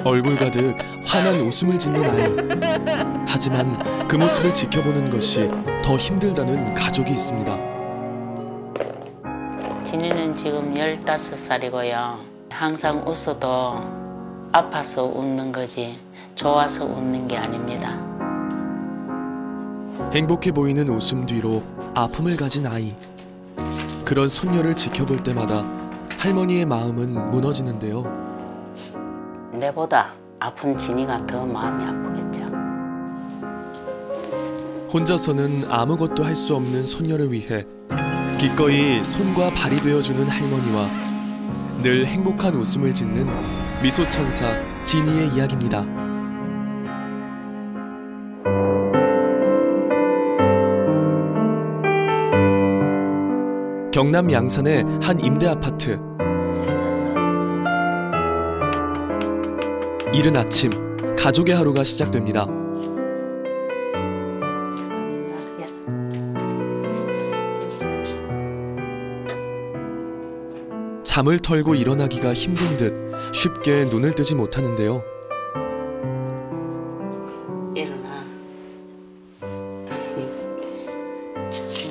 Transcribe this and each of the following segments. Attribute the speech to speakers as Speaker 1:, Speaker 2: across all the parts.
Speaker 1: 얼굴 가득 환한 웃음을 짓는 아이. 하지만 그 모습을 지켜보는 것이 더 힘들다는 가족이 있습니다.
Speaker 2: 진이는 지금 15살이고요. 항상 웃어도 아파서 웃는 거지 좋아서 웃는 게 아닙니다.
Speaker 1: 행복해 보이는 웃음 뒤로 아픔을 가진 아이. 그런 손녀를 지켜볼 때마다 할머니의 마음은 무너지는데요.
Speaker 2: 내보다 아픈 진이가 더 마음이 아프겠죠.
Speaker 1: 혼자서는 아무것도 할 수 없는 손녀를 위해 기꺼이 손과 발이 되어주는 할머니와 늘 행복한 웃음을 짓는 미소천사 진이의 이야기입니다. 경남 양산의 한 임대 아파트. 이른 아침, 가족의 하루가 시작됩니다. 잠을 털고 일어나기가 힘든 듯 쉽게 눈을 뜨지 못하는데요.
Speaker 2: 일어나.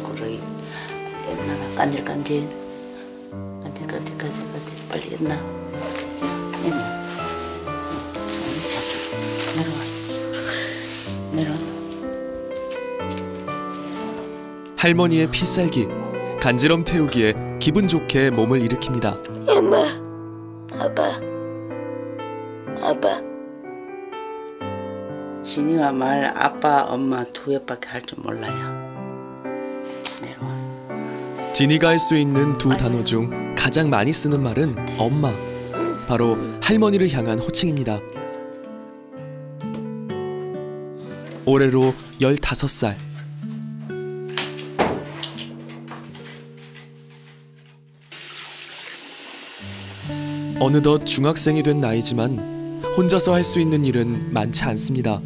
Speaker 2: 꾸러기. 일어나라. 간질간질. 간질간질. 빨리 일어나. 자, 일어나. 내려와.
Speaker 1: 할머니의 필살기, 간지럼 태우기에 기분 좋게 몸을 일으킵니다.
Speaker 2: 엄마, 아빠. 진이와 말 아빠, 엄마 두 개밖에 할 줄 몰라요. 내려와.
Speaker 1: 진이가 할 수 있는 두 단어 중 가장 많이 쓰는 말은 엄마. 바로 할머니를 향한 호칭입니다. 올해로 15살. 어느덧 중학생이 된 나이지만 혼자서 할 수 있는 일은 많지 않습니다.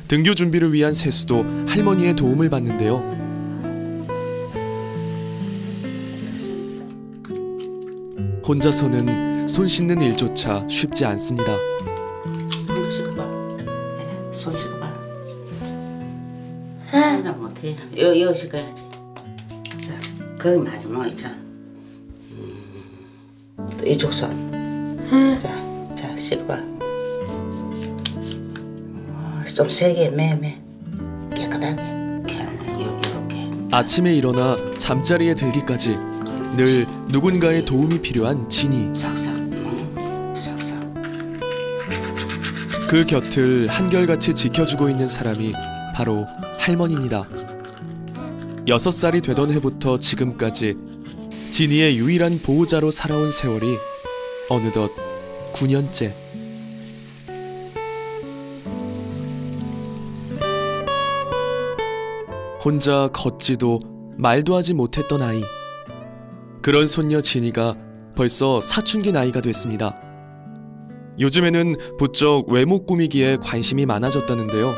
Speaker 1: 등교 준비를 위한 세수도 할머니의 도움을 받는데요. 혼자서는 손 씻는 일조차 쉽지 않습니다.
Speaker 2: 손 씻고 봐. 혼자 못해. 여기 씻어야지. 자, 거기 마지막 있잖아. 또 이쪽 손. 자, 씻고 봐. 좀 세게 매매. 깨끗하게. 이렇게.
Speaker 1: 아침에 일어나 잠자리에 들기까지 늘 누군가의 도움이 필요한 진이.
Speaker 2: 싹싹.
Speaker 1: 그 곁을 한결같이 지켜주고 있는 사람이 바로 할머니입니다. 6살이 되던 해부터 지금까지 진이의 유일한 보호자로 살아온 세월이 어느덧 9년째. 혼자 걷지도 말도 하지 못했던 아이. 그런 손녀 진이가 벌써 사춘기 나이가 됐습니다. 요즘에는 부쩍 외모 꾸미기에 관심이 많아졌다는데요.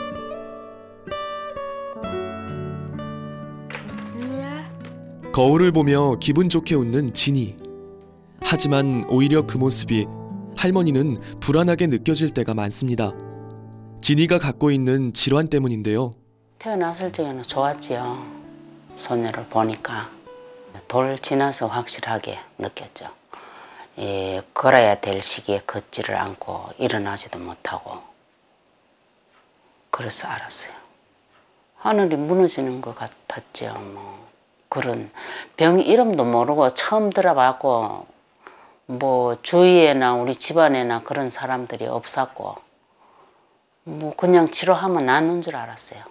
Speaker 1: 거울을 보며 기분 좋게 웃는 진이. 하지만 오히려 그 모습이 할머니는 불안하게 느껴질 때가 많습니다. 진이가 갖고 있는 질환 때문인데요.
Speaker 2: 태어났을 적에는 좋았지요. 손녀를 보니까 돌 지나서 확실하게 느꼈죠. 걸어야 될 시기에 걷지를 않고 일어나지도 못하고 그래서 알았어요. 하늘이 무너지는 것 같았죠. 그런 병 이름도 모르고 처음 들어봤고 뭐 주위에나 우리 집안에나 그런 사람들이 없었고 뭐 그냥 치료하면 낫는 줄 알았어요.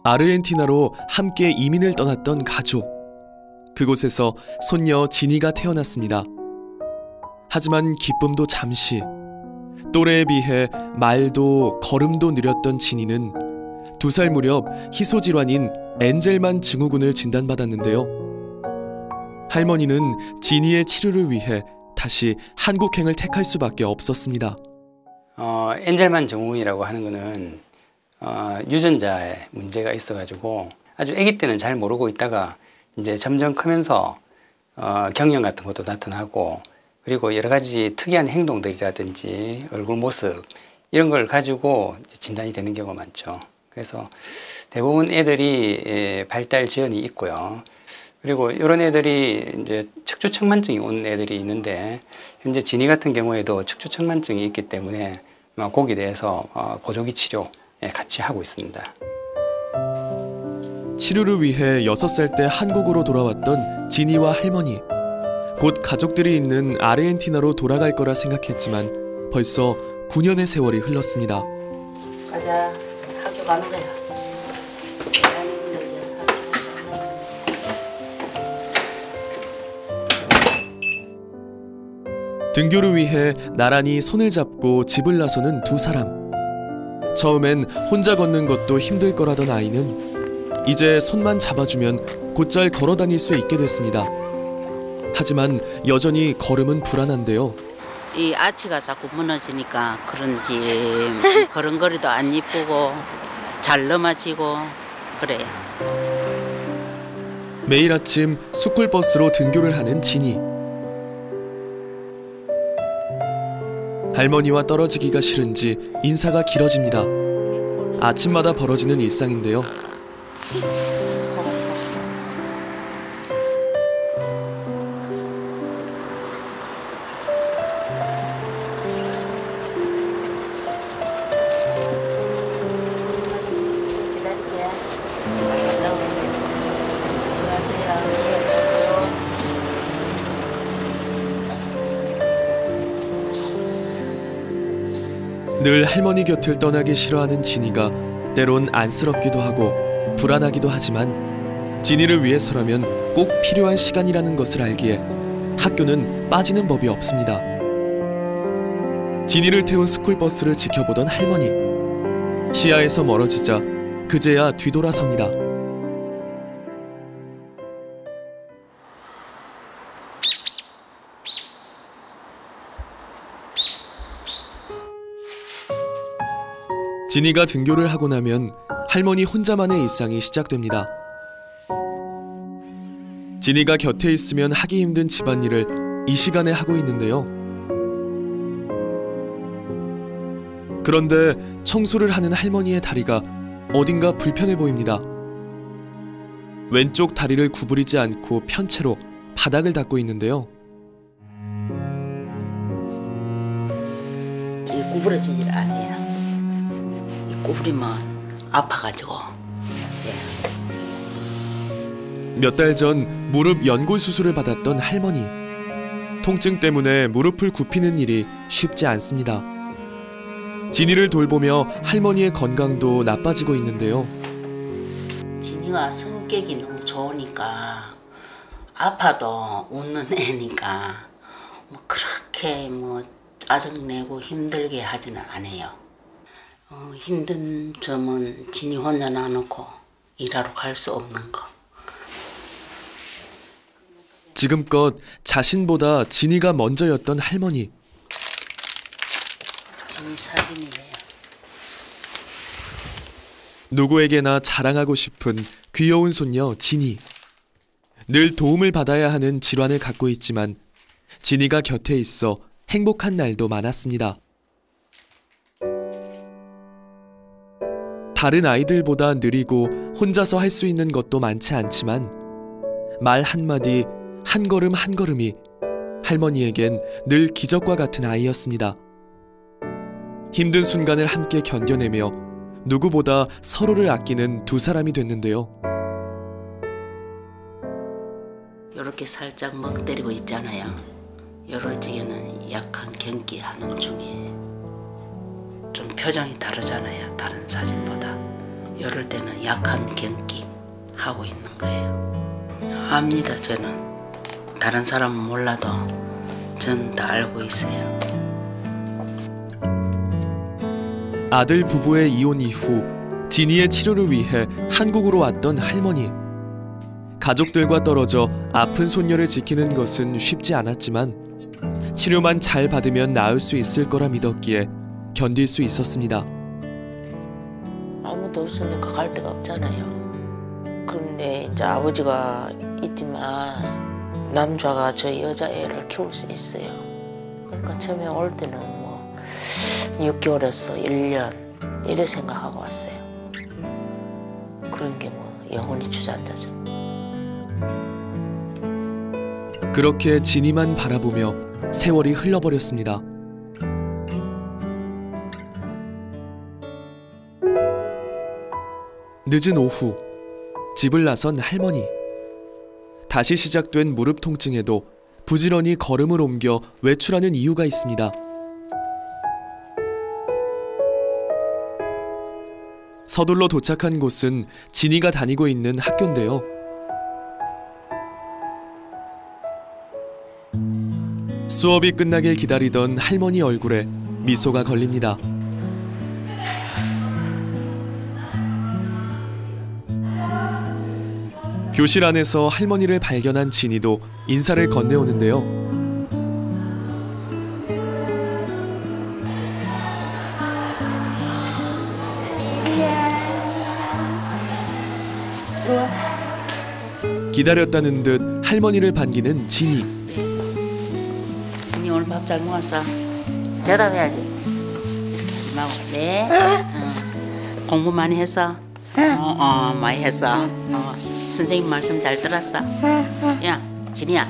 Speaker 1: 아르헨티나로 함께 이민을 떠났던 가족. 그곳에서 손녀 진이가 태어났습니다. 하지만 기쁨도 잠시. 또래에 비해 말도 걸음도 느렸던 진이는 2살 무렵 희소질환인 엔젤만 증후군을 진단받았는데요. 할머니는 진이의 치료를 위해 다시 한국행을 택할 수밖에 없었습니다.
Speaker 3: 엔젤만 증후군이라고 하는 거는 유전자에 문제가 있어가지고 아주 아기 때는 잘 모르고 있다가 이제 점점 크면서 경련 같은 것도 나타나고 그리고 여러 가지 특이한 행동들이라든지 얼굴 모습 이런 걸 가지고 진단이 되는 경우가 많죠. 그래서 대부분 애들이 발달 지연이 있고요. 그리고 이런 애들이 이제 척추측만증이 온 애들이 있는데 현재 진이 같은 경우에도 척추측만증이 있기 때문에 거기에 대해서 보조기 치료 같이 하고 있습니다.
Speaker 1: 치료를 위해 6살 때 한국으로 돌아왔던 진이와 할머니. 곧 가족들이 있는 아르헨티나로 돌아갈 거라 생각했지만 벌써 9년의 세월이 흘렀습니다.
Speaker 2: 가자. 학교 가는 거야.
Speaker 1: 등교를 위해 나란히 손을 잡고 집을 나서는 두 사람. 처음엔 혼자 걷는 것도 힘들 거라던 아이는 이제 손만 잡아주면 곧잘 걸어 다닐 수 있게 됐습니다. 하지만 여전히 걸음은 불안한데요.
Speaker 2: 이 아치가 자꾸 무너지니까 그런지 걸음걸이도 안 이쁘고 잘 넘어지고 그래요.
Speaker 1: 매일 아침 스쿨버스로 등교를 하는 진이. 할머니와 떨어지기가 싫은지 인사가 길어집니다. 아침마다 벌어지는 일상인데요. 늘 할머니 곁을 떠나기 싫어하는 진이가 때론 안쓰럽기도 하고 불안하기도 하지만 진이를 위해서라면 꼭 필요한 시간이라는 것을 알기에 학교는 빠지는 법이 없습니다. 진이를 태운 스쿨버스를 지켜보던 할머니. 시야에서 멀어지자 그제야 뒤돌아섭니다. 진이가 등교를 하고 나면 할머니 혼자만의 일상이 시작됩니다. 진이가 곁에 있으면 하기 힘든 집안일을 이 시간에 하고 있는데요. 그런데 청소를 하는 할머니의 다리가 어딘가 불편해 보입니다. 왼쪽 다리를 구부리지 않고 편채로 바닥을 닦고 있는데요.
Speaker 2: 이 구부러지질 않아요. 구부리면 아파가지고.
Speaker 1: 몇 달 전 무릎 연골 수술을 받았던 할머니. 통증 때문에 무릎을 굽히는 일이 쉽지 않습니다. 진이를 돌보며 할머니의 건강도 나빠지고 있는데요.
Speaker 2: 진이가 성격이 너무 좋으니까 아파도 웃는 애니까 뭐 그렇게 뭐 짜증내고 힘들게 하지는 않아요. 힘든 점은 진이 혼자 놔놓고 일하러 갈 수 없는 거.
Speaker 1: 지금껏 자신보다 진이가 먼저였던 할머니.
Speaker 2: 진이 사진이래요.
Speaker 1: 누구에게나 자랑하고 싶은 귀여운 손녀 진이. 늘 도움을 받아야 하는 질환을 갖고 있지만 진이가 곁에 있어 행복한 날도 많았습니다. 다른 아이들보다 느리고 혼자서 할 수 있는 것도 많지 않지만 말 한마디, 한 걸음 한 걸음이 할머니에겐 늘 기적과 같은 아이였습니다. 힘든 순간을 함께 견뎌내며 누구보다 서로를 아끼는 두 사람이 됐는데요.
Speaker 2: 이렇게 살짝 멍 때리고 있잖아요. 이럴 적에는 약한 경기하는 중에 좀 표정이 다르잖아요. 다른 사진보다. 이럴 때는 약한 경기 하고 있는 거예요. 압니다. 저는. 다른 사람은 몰라도 전 다 알고 있어요.
Speaker 1: 아들 부부의 이혼 이후 진이의 치료를 위해 한국으로 왔던 할머니. 가족들과 떨어져 아픈 손녀를 지키는 것은 쉽지 않았지만 치료만 잘 받으면 나을 수 있을 거라 믿었기에 견딜 수 있었습니다.
Speaker 2: 아무도 없으니까 갈 데가 없잖아요. 그런데 이제 아버지가 있지만 남자가 저 여자애를 키울 수 있어요. 그러니까 처음에 올 때는 뭐 6개월에서 1년 이래 생각하고 왔어요. 그런 게 뭐 영원히 주저앉아죠.
Speaker 1: 그렇게 진이만 바라보며 세월이 흘러버렸습니다. 늦은 오후, 집을 나선 할머니. 다시 시작된 무릎 통증에도 부지런히 걸음을 옮겨 외출하는 이유가 있습니다. 서둘러 도착한 곳은 진이가 다니고 있는 학교인데요. 수업이 끝나길 기다리던 할머니 얼굴에 미소가 걸립니다. 교실 안에서 할머니를 발견한 진이도 인사를 건네오는데요. 기다렸다는 듯 할머니를 반기는 진이.
Speaker 2: 진이 오늘 밥 잘 먹었어? 대답해야지. 이렇게 하지 말고. 네. 공부 많이 했어? 많이 했어. 선생님 말씀 잘 들었어? 야, 진이야,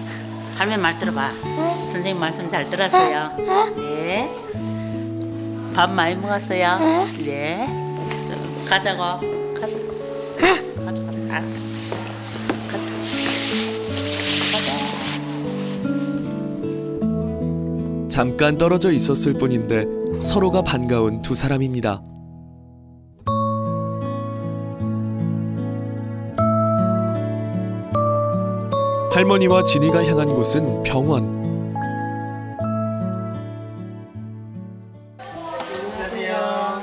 Speaker 2: 할머니 말 들어봐. 선생님 말씀 잘 들었어요? 네. 밥 많이 먹었어요? 네. 가자고. 가자. 가자. 가자.
Speaker 1: 잠깐 떨어져 있었을 뿐인데 서로가 반가운 두 사람입니다. 할머니와 진이가 향한 곳은 병원.
Speaker 4: 안녕하세요.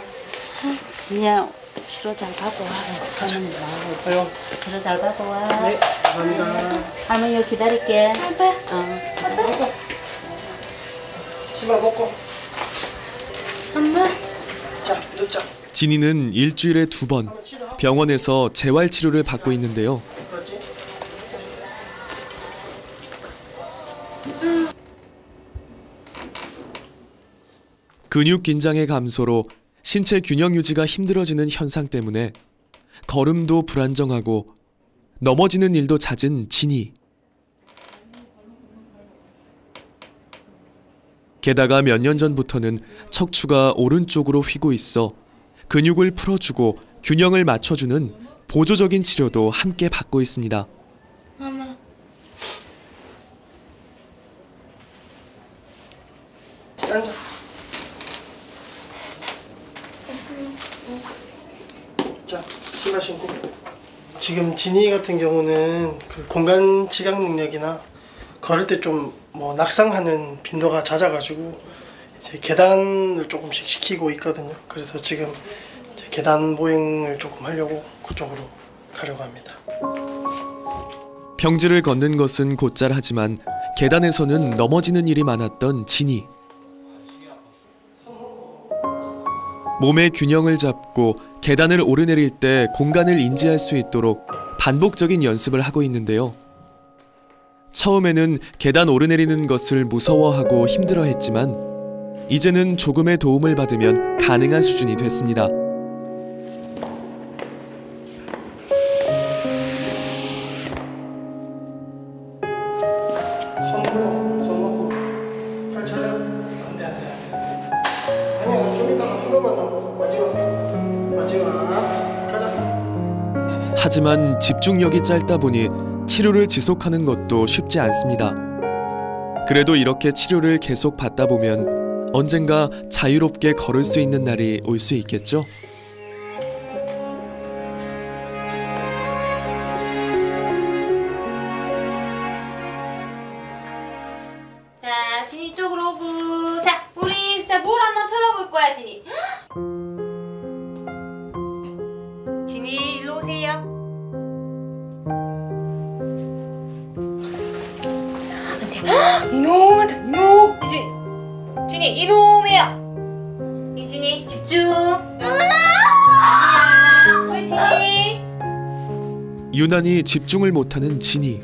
Speaker 2: 진이야, 치료 잘 받고 와. 할머니 나오고 있어. 치료 잘 받고 와.
Speaker 4: 네, 감사합니다.
Speaker 2: 할머니 여기 기다릴게.
Speaker 4: 치마 벗고.
Speaker 5: 엄마.
Speaker 4: 자, 눕자.
Speaker 1: 진이는 일주일에 2번 병원에서 재활 치료를 받고 있는데요.
Speaker 4: 그렇지?
Speaker 1: 근육 긴장의 감소로 신체 균형 유지가 힘들어지는 현상 때문에 걸음도 불안정하고 넘어지는 일도 잦은 진이. 게다가 몇 년 전부터는 척추가 오른쪽으로 휘고 있어 근육을 풀어주고 균형을 맞춰주는 보조적인 치료도 함께 받고 있습니다.
Speaker 5: 엄마.
Speaker 4: 앉아. 자, 신발 신고. 지금 진이 같은 경우는 그 공간 지각 능력이나 걸을 때 좀 뭐 낙상하는 빈도가 잦아가지고 이제 계단을 조금씩 시키고 있거든요. 그래서 지금 이제 계단 보행을 조금 하려고 그쪽으로 가려고 합니다.
Speaker 1: 평지를 걷는 것은 곧잘 하지만 계단에서는 넘어지는 일이 많았던 진이. 몸의 균형을 잡고 계단을 오르내릴 때 공간을 인지할 수 있도록 반복적인 연습을 하고 있는데요. 처음에는 계단 오르내리는 것을 무서워하고 힘들어했지만 이제는 조금의 도움을 받으면 가능한 수준이 됐습니다.
Speaker 4: 손 놓고 팔 차려. 안돼. 아니야, 좀 이따가 한 번만 더. 마지막 가자.
Speaker 1: 하지만 집중력이 짧다 보니 치료를 지속하는 것도 쉽지 않습니다. 그래도 이렇게 치료를 계속 받다 보면 언젠가 자유롭게 걸을 수 있는 날이 올 수 있겠죠?
Speaker 5: 자, 진이 쪽으로 오고. 자, 우리 물 한번 틀어볼 거야, 진이. 진이, 일로 오세요. 이놈하다, 이놈. 진이, 이놈이야. 이진이, 집중. 아니야, 우리 진이.
Speaker 1: 유난히 집중을 못하는 진이.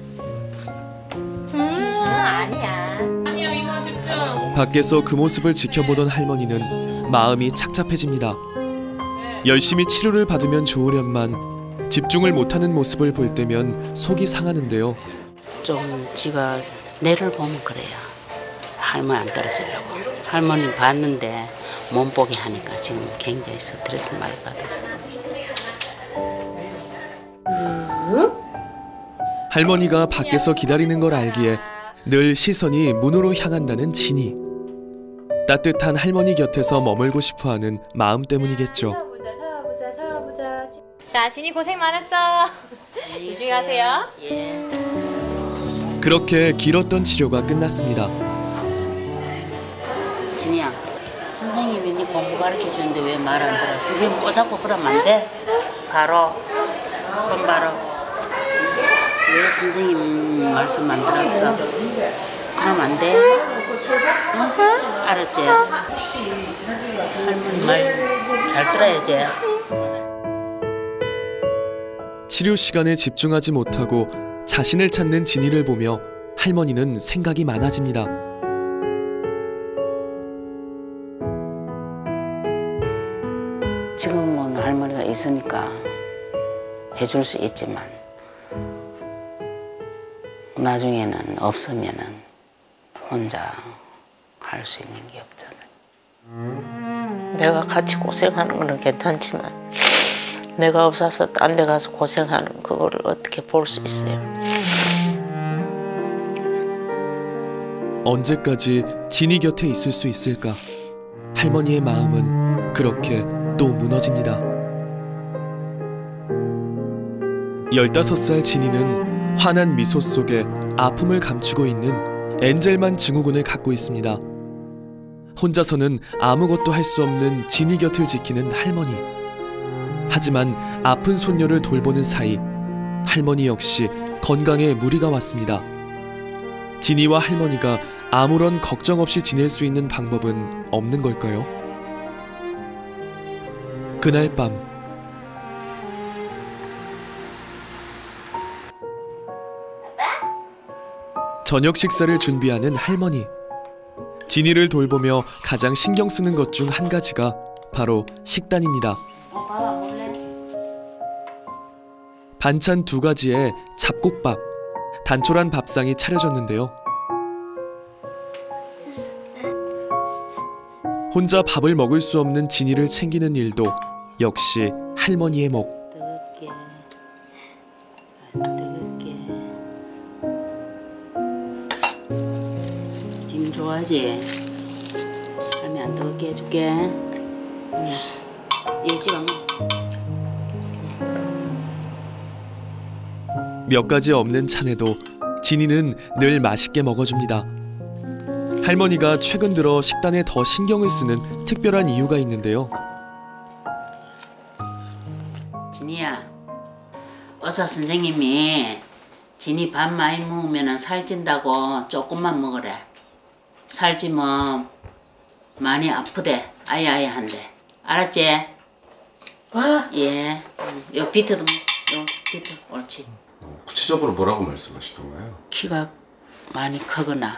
Speaker 5: 아니야. 아니야, 이거 집중.
Speaker 1: 밖에서 그 모습을 지켜보던 할머니는 마음이 착잡해집니다. 열심히 치료를 받으면 좋으련만 집중을 못하는 모습을 볼 때면 속이 상하는데요.
Speaker 2: 좀 지가 내를 보면 그래요. 할머니 안 떨어지려고. 할머니 봤는데 못 보게 하니까 지금 굉장히 스트레스 많이 받았어요.
Speaker 1: 할머니가 밖에서 기다리는 걸 알기에 늘 시선이 문으로 향한다는 진이. 따뜻한 할머니 곁에서 머물고 싶어하는 마음 때문이겠죠.
Speaker 5: 찾아보자. 자, 진이 고생 많았어. 조심히 가세요.
Speaker 2: 예.
Speaker 1: 그렇게 길었던 치료가 끝났습니다.
Speaker 2: 진이야, 선생님이 네 공부 가르쳐주는데 왜 말 안 들어? 선생님 꼬잡고 그러면 안 돼? 바로 손 바로. 왜 선생님 말씀 안 들었어? 그러면 안 돼? 응? 알았지? 할머니 말 잘 들어야지.
Speaker 1: 치료 시간에 집중하지 못하고 자신을 찾는 진이를 보며 할머니는 생각이 많아집니다.
Speaker 2: 지금은 할머니가 있으니까 해줄 수 있지만 나중에는 없으면은 혼자 할 수 있는 게 없잖아요.
Speaker 6: 내가 같이 고생하는 거는 괜찮지만 내가 없어서 딴 데 가서 고생하는 그거를 어떻게 볼 수 있어요.
Speaker 1: 언제까지 진이 곁에 있을 수 있을까? 할머니의 마음은 그렇게 또 무너집니다. 15살 진이는 환한 미소 속에 아픔을 감추고 있는 엔젤만 증후군을 갖고 있습니다. 혼자서는 아무것도 할 수 없는 진이 곁을 지키는 할머니. 하지만 아픈 손녀를 돌보는 사이 할머니 역시 건강에 무리가 왔습니다. 진이와 할머니가 아무런 걱정 없이 지낼 수 있는 방법은 없는 걸까요? 그날 밤 저녁 식사를 준비하는 할머니. 진이를 돌보며 가장 신경 쓰는 것 중 한 가지가 바로 식단입니다. 반찬 2가지에 잡곡밥, 단촐한 밥상이 차려졌는데요. 혼자 밥을 먹을 수 없는 진이를 챙기는 일도 역시 할머니의 몫.
Speaker 2: 뜨겁게 안 뜨겁게. 김 좋아하지? 할머니 안 뜨겁게 해줄게. 일찍 안 먹어.
Speaker 1: 몇 가지 없는 찬에도 진이는 늘 맛있게 먹어줍니다. 할머니가 최근 들어 식단에 더 신경을 쓰는 특별한 이유가 있는데요.
Speaker 2: 진이야, 의사 선생님이 진이 밥 많이 먹으면 살찐다고 조금만 먹으래. 살찌면 많이 아프대. 아예 한대. 알았지? 예. 요 비트도 요 비트 옳지.
Speaker 7: 구체적으로 뭐라고 말씀하시던가요?
Speaker 2: 키가 많이 크거나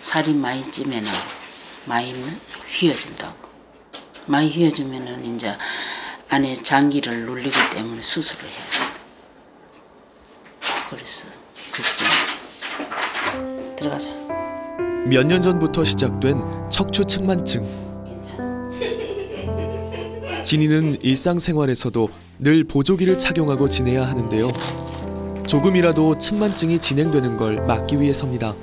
Speaker 2: 살이 많이 찌면은 많이 휘어진다고. 많이 휘어지면은 이제 안에 장기를 눌리기 때문에 수술을 해야 된다. 그래서 걱정. 들어가자.
Speaker 1: 몇 년 전부터 시작된 척추 측만증. 진이는 일상생활에서도 늘 보조기를 착용하고 지내야 하는데요. 조금이라도 측만증이 진행되는 걸 막기 위해서입니다.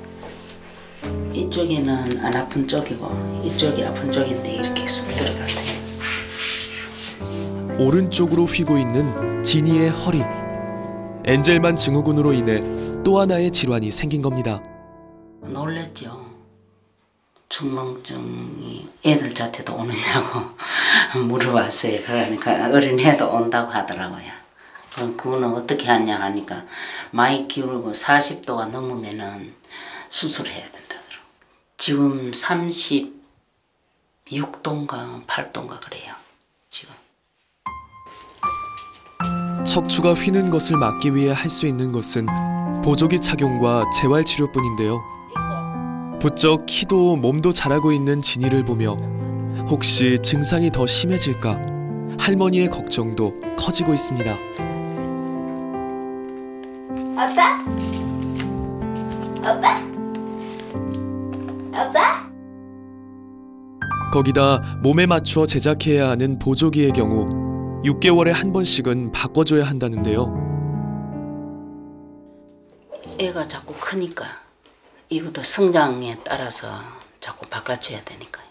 Speaker 2: 이쪽에는 안 아픈 쪽이고 이쪽이 아픈 쪽인데 이렇게 쑥 들어갔어요.
Speaker 1: 오른쪽으로 휘고 있는 진이의 허리. 엔젤만 증후군으로 인해 또 하나의 질환이 생긴 겁니다.
Speaker 2: 놀랬죠. 축망증이 애들한테도 오느냐고 물어봤어요. 그러니까 어린애도 온다고 하더라고요. 그럼 그거는 어떻게 하냐 하니까 많이 기울고 40도가 넘으면은 수술해야 된다더라고. 지금 36도인가 8도인가 그래요. 지금.
Speaker 1: 척추가 휘는 것을 막기 위해 할 수 있는 것은 보조기 착용과 재활치료뿐인데요. 부쩍 키도 몸도 자라고 있는 진이를 보며 혹시 증상이 더 심해질까 할머니의 걱정도 커지고 있습니다.
Speaker 2: 아빠? 아빠? 아빠?
Speaker 1: 거기다 몸에 맞추어 제작해야 하는 보조기의 경우 6개월에 한 번씩은 바꿔줘야 한다는데요.
Speaker 2: 애가 자꾸 크니까 이것도 성장에 따라서 자꾸 바꿔줘야 되니까요.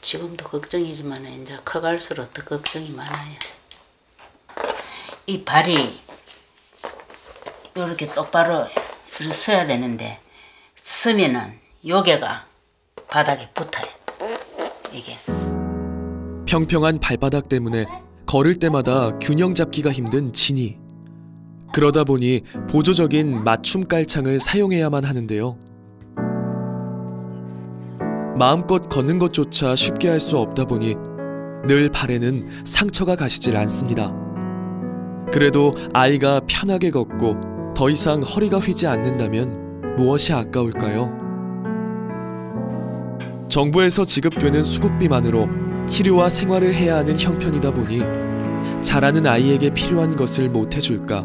Speaker 2: 지금도 걱정이지만 이제 커갈수록 더 걱정이 많아요. 이 발이 이렇게 똑바로 이렇게 서야 되는데 서면은 요게가 바닥에 붙어요. 이게.
Speaker 1: 평평한 발바닥 때문에 걸을 때마다 균형 잡기가 힘든 진이. 그러다 보니 보조적인 맞춤 깔창을 사용해야만 하는데요. 마음껏 걷는 것조차 쉽게 할 수 없다 보니 늘 발에는 상처가 가시질 않습니다. 그래도 아이가 편하게 걷고 더 이상 허리가 휘지 않는다면 무엇이 아까울까요? 정부에서 지급되는 수급비만으로 치료와 생활을 해야 하는 형편이다 보니 자라는 아이에게 필요한 것을 못 해줄까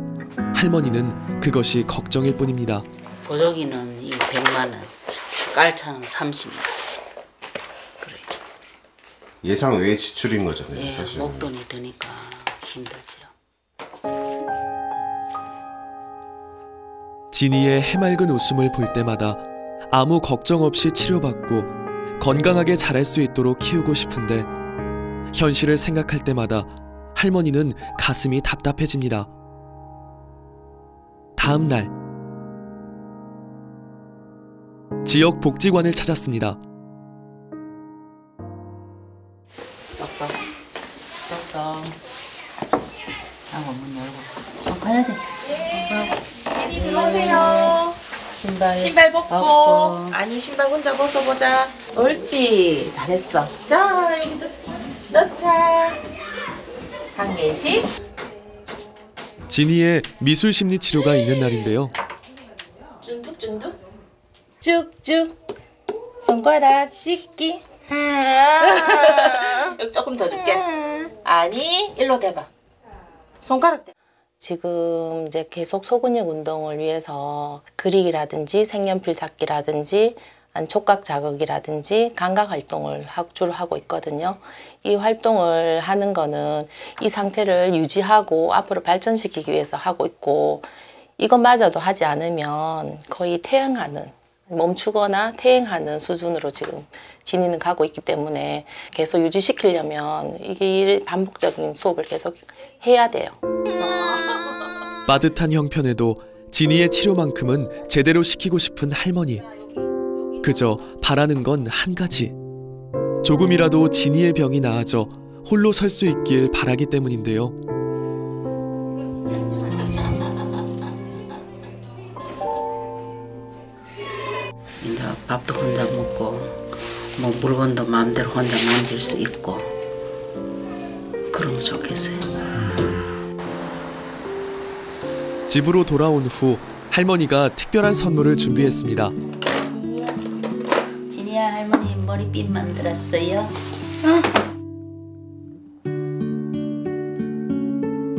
Speaker 1: 할머니는 그것이 걱정일 뿐입니다.
Speaker 2: 보조기는 이 100만 원, 깔창은 30만 원. 그래.
Speaker 7: 예상 외의 지출인 거잖아요.
Speaker 2: 예,
Speaker 7: 사실.
Speaker 2: 목돈이 드니까 힘들죠.
Speaker 1: 진이의 해맑은 웃음을 볼 때마다 아무 걱정 없이 치료받고 건강하게 자랄 수 있도록 키우고 싶은데 현실을 생각할 때마다 할머니는 가슴이 답답해집니다. 다음 날 지역 복지관을 찾았습니다.
Speaker 2: 아빠, 아빠. 하고 문 열고. 가야 돼.
Speaker 6: 하세요. 신발 벗고. 아니 신발 혼자 벗어보자. 옳지. 잘했어. 자 여기 넣자. 한 개씩.
Speaker 1: 진이의 미술 심리 치료가 있는 날인데요.
Speaker 6: 쫀득쫀득. 쭉쭉. 손가락 찍기. 여기 조금 더 줄게. 아니 일로 대봐. 손가락 대. 지금 이제 계속 소근육 운동을 위해서 그리기라든지 색연필 잡기라든지 촉각 자극이라든지 감각 활동을 주로 하고 있거든요. 이 활동을 하는 거는 이 상태를 유지하고 앞으로 발전시키기 위해서 하고 있고 이것마저도 하지 않으면 거의 퇴행하는 멈추거나 퇴행하는 수준으로 지금 진이는 가고 있기 때문에 계속 유지시키려면 이게 반복적인 수업을 계속 해야 돼요.
Speaker 1: 빠듯한 형편에도 진이의 치료만큼은 제대로 시키고 싶은 할머니. 그저 바라는 건 한 가지. 조금이라도 진이의 병이 나아져 홀로 설 수 있길 바라기 때문인데요.
Speaker 2: 이제 밥도 혼자 먹고 뭐 물건도 마음대로 혼자 만질 수 있고 그러면 좋겠어요.
Speaker 1: 집으로 돌아온 후 할머니가 특별한 선물을 준비했습니다.
Speaker 2: 진이야 할머니 머리핀 만들었어요.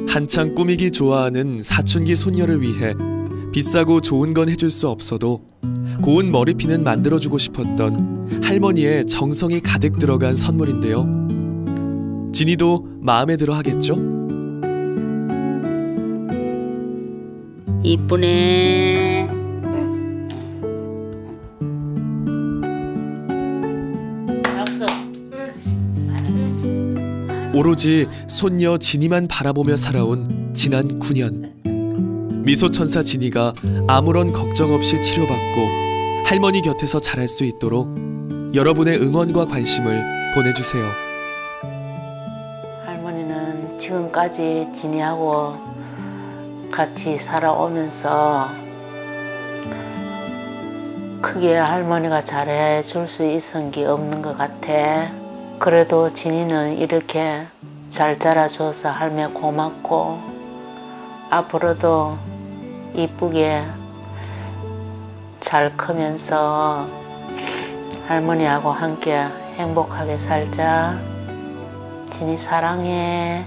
Speaker 1: 한창 꾸미기 좋아하는 사춘기 손녀를 위해 비싸고 좋은 건 해줄 수 없어도 고운 머리핀은 만들어주고 싶었던 할머니의 정성이 가득 들어간 선물인데요. 진이도 마음에 들어 하겠죠?
Speaker 2: 이쁘네. 박수.
Speaker 1: 오로지 손녀 진이만 바라보며 살아온 지난 9년. 미소천사 진이가 아무런 걱정 없이 치료받고 할머니 곁에서 자랄 수 있도록 여러분의 응원과 관심을 보내주세요.
Speaker 2: 할머니는 지금까지 진이하고 같이 살아오면서 크게 할머니가 잘해줄 수 있은 게 없는 것 같아. 그래도 진이는 이렇게 잘 자라줘서 할매 고맙고 앞으로도 이쁘게 잘 크면서 할머니하고 함께 행복하게 살자. 진이 사랑해.